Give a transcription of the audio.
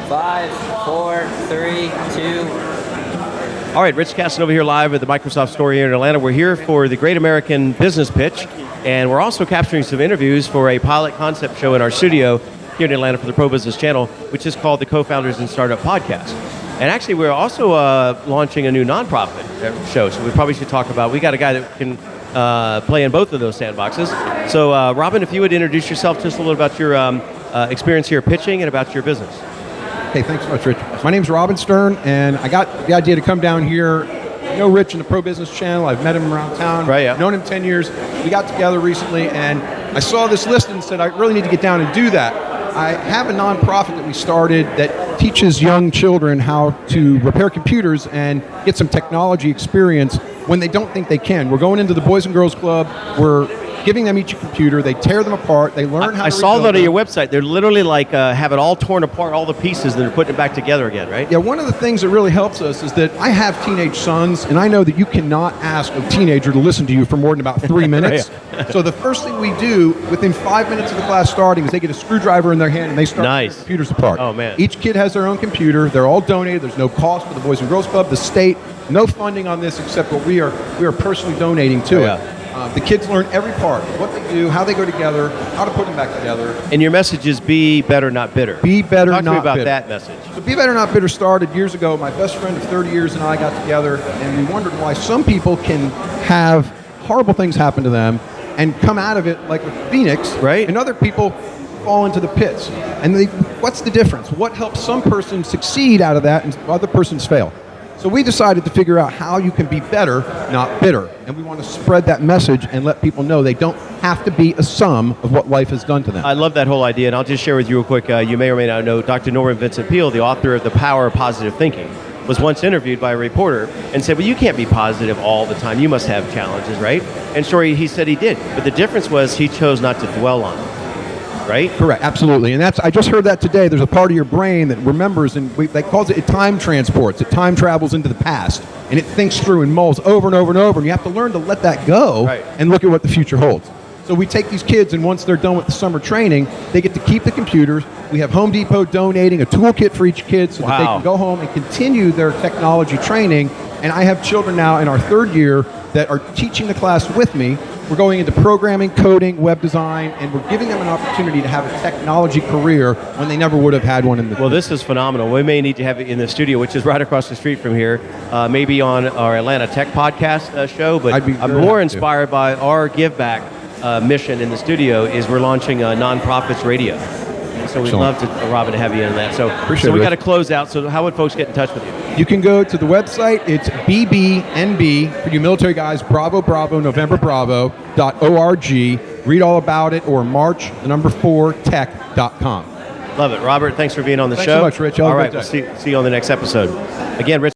5, 4, 3, 2. All right, Rich Casanova here live at the Microsoft store here in Atlanta. We're here for the Great American Business Pitch, and we're also capturing some interviews for a pilot concept show in our studio here in Atlanta for the Pro Business Channel, which is called the Co-Founders in Startup Podcast. And actually, we're also launching a new nonprofit show, so we probably should talk about, we got a guy that can play in both of those sandboxes. So Robin, if you would introduce yourself just a little about your experience here pitching and about your business. Hey, thanks so much, Rich. My name's Robin Stern, and I got the idea to come down here. I know Rich in the Pro Business Channel. I've met him around town. Right, yeah. I've known him 10 years. We got together recently, and I saw this list and said, I really need to get down and do that. I have a nonprofit that we started that teaches young children how to repair computers and get some technology experience when they don't think they can. We're going into the Boys and Girls Club. We're giving them each a computer. They tear them apart. They learn how to I saw that on them. your website. They're literally like have it all torn apart, all the pieces, and they're putting it back together again, right? Yeah, one of the things that really helps us is that I have teenage sons, and I know that you cannot ask a teenager to listen to you for more than about 3 minutes. So the first thing we do, within 5 minutes of the class starting, is they get a screwdriver in their hand and they start taking their computers apart. Oh, man. Each kid has their own computer. They're all donated. There's no cost for the Boys and Girls Club, the state, no funding on this except what we are personally donating to it. The kids learn every part, what they do, how they go together, how to put them back together. And your message is be better, not bitter. Be better, Talk not to me about bitter. that message. So Be Better, Not Bitter started years ago. My best friend of 30 years and I got together, and we wondered why some people can have horrible things happen to them and come out of it like a phoenix, right? And other people fall into the pits. And what's the difference? What helps some person succeed out of that and other persons fail? So we decided to figure out how you can be better, not bitter. And we want to spread that message and let people know they don't have to be a sum of what life has done to them. I love that whole idea, and I'll just share with you real quick. You may or may not know Dr. Norman Vincent Peale, the author of The Power of Positive Thinking, was once interviewed by a reporter and said, well, you can't be positive all the time. You must have challenges, right? And sure, he said he did. But the difference was he chose not to dwell on it. Right? Correct, absolutely. And I just heard that today. There's a part of your brain that remembers, and they call it time transports. It time travels into the past, and it thinks through and mulls over and over and over, and you have to learn to let that go and look at what the future holds. So we take these kids, and once they're done with the summer training, they get to keep the computers. We have Home Depot donating a toolkit for each kid so that they can go home and continue their technology training. And I have children now in our third year that are teaching the class with me. We're going into programming, coding, web design, and we're giving them an opportunity to have a technology career when they never would have had one in the Well, this is phenomenal. We may need to have it in the studio, which is right across the street from here, maybe on our Atlanta Tech Podcast show, but I'm more inspired by our give back mission in the studio is we're launching a nonprofits radio. So we'd love to, Robin, to have you in that. So we got to close out. So how would folks get in touch with you? You can go to the website. It's BBNB, for you military guys, Bravo, Bravo, November, Bravo.org. Read all about it, or march4tech.com. Love it. Robert, thanks for being on the show. Thanks so much, Rich. All right, we'll see you on the next episode. Again, Rich.